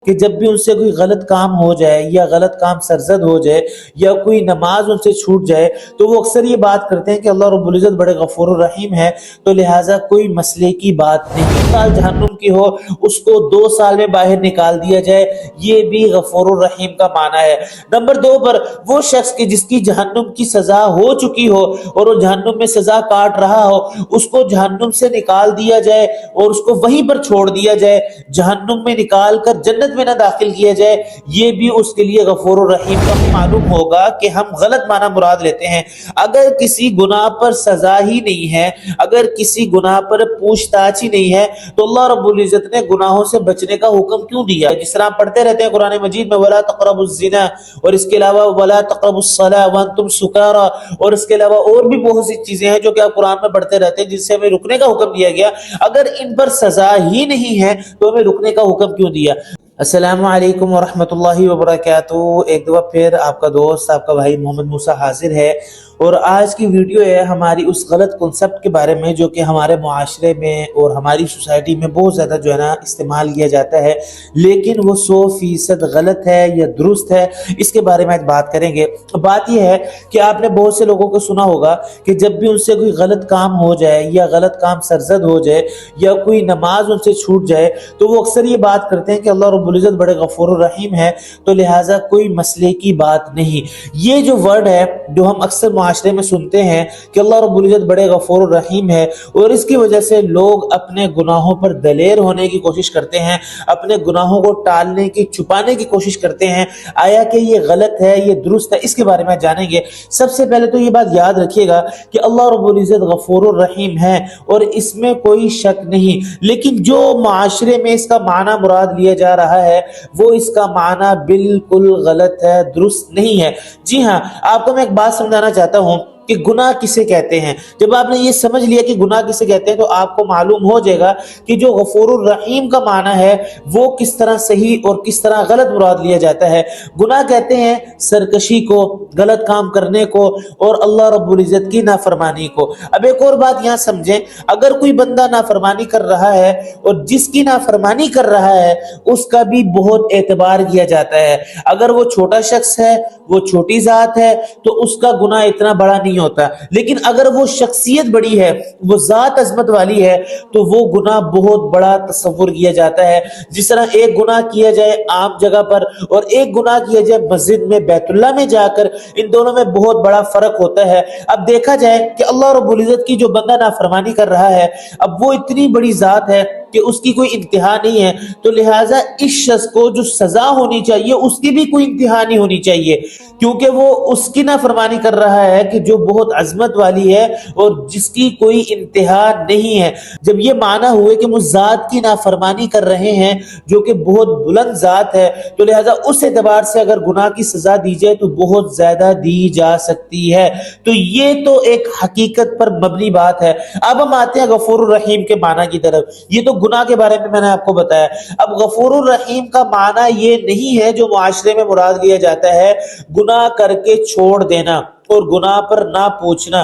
کہ جب بھی ان سے کوئی غلط کام ہو جائے یا غلط کام سرزد ہو جائے یا کوئی نماز ان سے چھوٹ جائے تو وہ اکثر یہ بات کرتے ہیں کہ اللہ رب العزت بڑے غفور الرحیم ہے، تو لہٰذا کوئی مسئلے کی بات نہیں، سال جہنم کی ہو اس کو 2 سال میں باہر نکال دیا جائے، یہ بھی غفور الرحیم کا معنی ہے۔ نمبر 2 پر وہ شخص کی جس کی جہنم کی سزا ہو چکی ہو اور وہ جہنم میں سزا کاٹ رہا ہو، اس کو جہنم سے نکال دیا جائے اور اس کو وہیں پر چھوڑ دیا جائے، جہنم میں نکال کر جنت میں نہ داخل کیا جائے، یہ بھی اس کے لیے غفور الرحیم کا معلوم ہوگا کہ ہم غلط معنی مراد لیتے ہیں۔ اگر کسی گناہ پر سزا ہی نہیں ہے، اگر کسی گناہ پر پوچھ تاچھ ہی نہیں ہے تو اللہ رب العزت نے گناہوں سے بچنے کا حکم کیوں دیا؟ جس طرح ہم پڑھتے رہتے ہیں قرآن مجید میں وَلَا تَقْرَبُوا الزِّنَا، اور اس کے علاوہ وَلَا تَقْرَبُوا الصَّلَاةَ وَأَنْتُمْ سُكَارَىٰ، اور اس کے علاوہ اور بھی بہت سی چیزیں ہیں جو کہ آپ قرآن میں پڑھتے رہتے ہیں جس سے ہمیں رکنے کا حکم دیا گیا۔ اگر ان پر سزا ہی نہیں ہے تو ہمیں رکنے کا حکم کیوں دیا؟ السلام علیکم ورحمۃ اللہ وبرکاتہ۔ ایک دفعہ پھر آپ کا دوست، آپ کا بھائی محمد موسیٰ حاضر ہے، اور آج کی ویڈیو ہے ہماری اس غلط کنسپٹ کے بارے میں جو کہ ہمارے معاشرے میں اور ہماری سوسائٹی میں بہت زیادہ جو ہے نا استعمال کیا جاتا ہے، لیکن وہ 100% غلط ہے یا درست ہے، اس کے بارے میں آج بات کریں گے۔ بات یہ ہے کہ آپ نے بہت سے لوگوں کو سنا ہوگا کہ جب بھی ان سے کوئی غلط کام ہو جائے یا غلط کام سرزد ہو جائے یا کوئی نماز ان سے چھوٹ جائے تو وہ اکثر یہ بات کرتے ہیں کہ اللہ رب العزت بڑے غفور الرحیم ہے، تو لہٰذا کوئی مسئلے کی بات نہیں۔ یہ جو ورڈ ہے جو ہم اکثر معاشرے میں سنتے ہیں کہ اللہ رب العزت بڑے غفور الرحیم ہے، اور اس کی وجہ سے لوگ اپنے گناہوں پر دلیر ہونے کی کوشش کرتے ہیں، اپنے گناہوں کو ٹالنے کی، چھپانے کی کوشش کرتے ہیں۔ آیا کہ یہ غلط ہے، یہ درست ہے؟ اس کے بارے میں جانیں گے۔ سب سے پہلے تو یہ بات یاد رکھیے گا کہ اللہ رب العزت غفور الرحیم ہے اور اس میں کوئی شک نہیں، لیکن جو معاشرے میں اس کا معنی مراد لیا جا رہا ہے وہ اس کا معنی بالکل غلط ہے، درست نہیں ہے۔ جی ہاں، آپ کو میں ایک بات سمجھانا چاہتا ہوں کہ گناہ کسے کہتے ہیں۔ جب آپ نے یہ سمجھ لیا کہ گناہ کسے کہتے ہیں تو آپ کو معلوم ہو جائے گا کہ جو غفور الرحیم کا معنی ہے وہ کس طرح صحیح اور کس طرح غلط مراد لیا جاتا ہے۔ گناہ کہتے ہیں سرکشی کو، غلط کام کرنے کو اور اللہ رب العزت کی نافرمانی کو۔ اب ایک اور بات یہاں سمجھیں، اگر کوئی بندہ نافرمانی کر رہا ہے اور جس کی نافرمانی کر رہا ہے اس کا بھی بہت اعتبار کیا جاتا ہے۔ اگر وہ چھوٹا شخص ہے، وہ چھوٹی ذات ہے تو اس کا گناہ اتنا بڑا نہیں ہوتا، لیکن اگر وہ شخصیت بڑی ہے، وہ ذات عظمت والی ہے تو وہ گناہ بہت بڑا تصور کیا جاتا ہے۔ جس طرح ایک گناہ کیا جائے عام جگہ پر اور ایک گناہ کیا جائے مسجد میں، بیت اللہ میں جا کر، ان دونوں میں بہت بڑا فرق ہوتا ہے۔ اب دیکھا جائے کہ اللہ رب العزت کی جو بندہ نافرمانی کر رہا ہے، اب وہ اتنی بڑی ذات ہے کہ اس کی کوئی انتہا نہیں ہے، تو لہٰذا اس شخص کو جو سزا ہونی چاہیے اس کی بھی کوئی انتہا نہیں ہونی چاہیے، کیونکہ وہ اس کی نافرمانی کر رہا ہے کہ جو بہت عظمت والی ہے اور جس کی کوئی انتہا نہیں ہے۔ جب یہ معنی ہوئے کہ وہ ذات کی نافرمانی کر رہے ہیں جو کہ بہت بلند ذات ہے، تو لہٰذا اس اعتبار سے اگر گناہ کی سزا دی جائے تو بہت زیادہ دی جا سکتی ہے۔ تو یہ تو ایک حقیقت پر مبنی بات ہے۔ اب ہم آتے ہیں غفور الرحیم کے معنی کی طرف۔ یہ تو گناہ کے بارے میں نے آپ کو بتایا۔ اب غفور الرحیم کا معنی یہ نہیں ہے جو معاشرے میں مراد لیا جاتا ہے گناہ کر کے چھوڑ دینا اور گناہ پر نہ پوچھنا،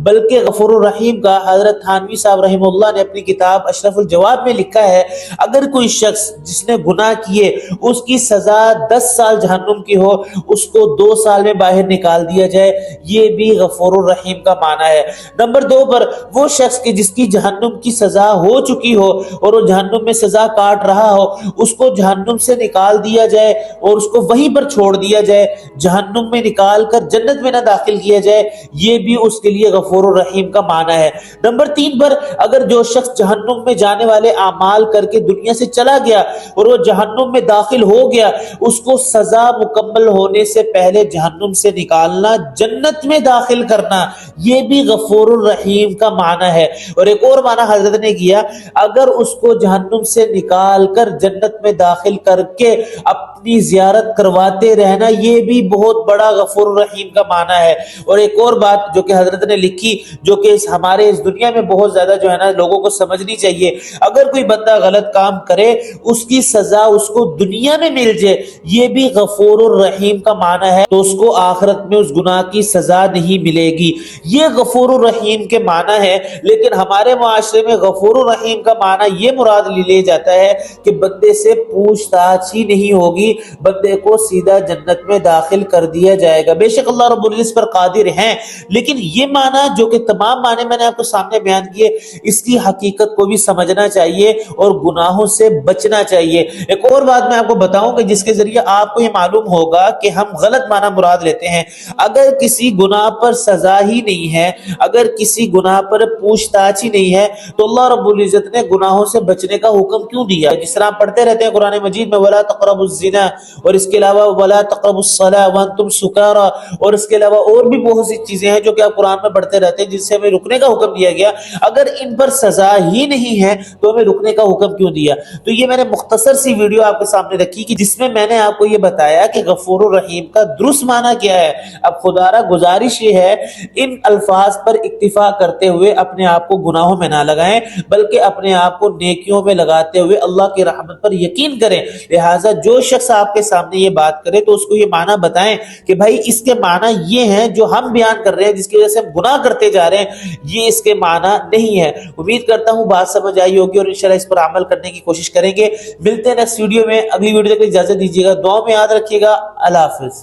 بلکہ غفور الرحیم کا حضرت تھانوی صاحب رحمہ اللہ نے اپنی کتاب اشرف الجواب میں لکھا ہے، اگر کوئی شخص جس نے گناہ کیے اس کی سزا 10 سال جہنم کی ہو، اس کو 2 سال میں باہر نکال دیا جائے، یہ بھی غفور الرحیم کا معنی ہے۔ نمبر 2 پر وہ شخص کی جس کی جہنم کی سزا ہو چکی ہو اور وہ جہنم میں سزا کاٹ رہا ہو، اس کو جہنم سے نکال دیا جائے اور اس کو وہیں پر چھوڑ دیا جائے، جہنم میں نکال کر جنت میں نہ داخل کیا جائے، یہ بھی اس کے لیے غفور الرحیم کا معنی ہے۔ نمبر 3 پر اگر جو شخص جہنم میں جانے والے اعمال کر کے دنیا سے چلا گیا اور وہ جہنم میں داخل ہو گیا، اس کو سزا مکمل ہونے سے پہلے جہنم سے نکالنا، جنت میں داخل کرنا، یہ بھی غفور الرحیم کا معنی ہے۔ اور ایک اور معنی حضرت نے کیا، اگر اس کو جہنم سے نکال کر جنت میں داخل کر کے اپنی زیارت کرواتے رہنا، یہ بھی بہت بڑا غفور الرحیم کا معنی ہے۔ اور ایک اور بات جو کہ حضرت نے لکھی، جو کہ ہمارے اس دنیا میں بہت زیادہ جو ہے نا لوگوں کو سمجھنی چاہیے، اگر کوئی بندہ غلط کام کرے اس کی سزا اس کو دنیا میں مل جائے، یہ بھی غفور الرحیم کا معنی ہے، تو اس کو آخرت میں اس گناہ کی سزا نہیں ملے گی، یہ غفور الرحیم کے معنی ہے۔ لیکن ہمارے معاشرے میں غفور الرحیم کا معنی یہ مراد لے جاتا ہے کہ بندے سے پوچھ تاچھ ہی نہیں ہوگی، بندے کو سیدھا جنت میں داخل کر دیا جائے گا۔ بے شک اللہ رب العزت پر قادر ہیں، لیکن یہ معنی جو کہ تمام معنی میں نے آپ کو سامنے بیان کیے، اس کی حقیقت کو بھی سمجھنا چاہیے اور گناہوں سے بچنا چاہیے۔ ایک اور بات میں آپ کو بتاؤں کہ جس کے ذریعے آپ کو یہ معلوم ہوگا کہ ہم غلط معنی مراد لیتے ہیں، اگر کسی گناہ پر سزا ہی نہیں ہے، اگر کسی گناہ پر پوچھ تاچھ ہی نہیں ہے، تو اللہ رب العزت نے گناہوں سے بچنے کا حکم کیوں دیا؟ جس طرح ہم پڑھتے رہتے ہیں قرآن مجید میں وَلَا تَقْرَبُوا الزِّنَا، اور اس کے علاوہ وَلَا تَقْرَبُوا الصَّلَاةَ وَأَنْتُمْ سُكَارَىٰ، اور اس کے علاوہ اور بھی بہت سی چیزیں ہیں جو کہ آپ قرآن میں پڑھتے رہتے ہیں جس سے ہمیں رکنے کا حکم دیا گیا۔ اگر ان پر سزا ہی نہیں ہے تو ہمیں رکنے کا حکم کیوں دیا؟ تو یہ میں نے مختصر سی ویڈیو آپ کے سامنے رکھی کہ جس میں میں نے آپ کو یہ بتایا کہ غفور الرحیم کا درست معنی کیا ہے۔ اب خدا را گزارش یہ ہے، ان الفاظ پر اکتفا کرتے ہوئے اپنے آپ کو گناہوں میں نہ لگائیں، بلکہ اپنے آپ کو نیکیوں میں لگاتے ہوئے اللہ کی رحمت پر یقین کریں۔ لہٰذا جو شخص آپ کے سامنے یہ بات کرے تو اس کو یہ معنی بتائیں کہ بھائی اس کے معنی یہ ہیں جو ہم بیان کر رہے ہیں، جس کی وجہ سے ہم گناہ کرتے جا رہے ہیں، یہ اس کے معنی نہیں ہے۔ امید کرتا ہوں بات سمجھ آئی ہوگی اور انشاءاللہ اس پر عمل کرنے کی کوشش کریں گے۔ ملتے ہیں نیکسٹ ویڈیو میں، اگلی ویڈیو تک اجازت دیجیے گا، دعا میں یاد رکھیے گا۔ اللہ حافظ۔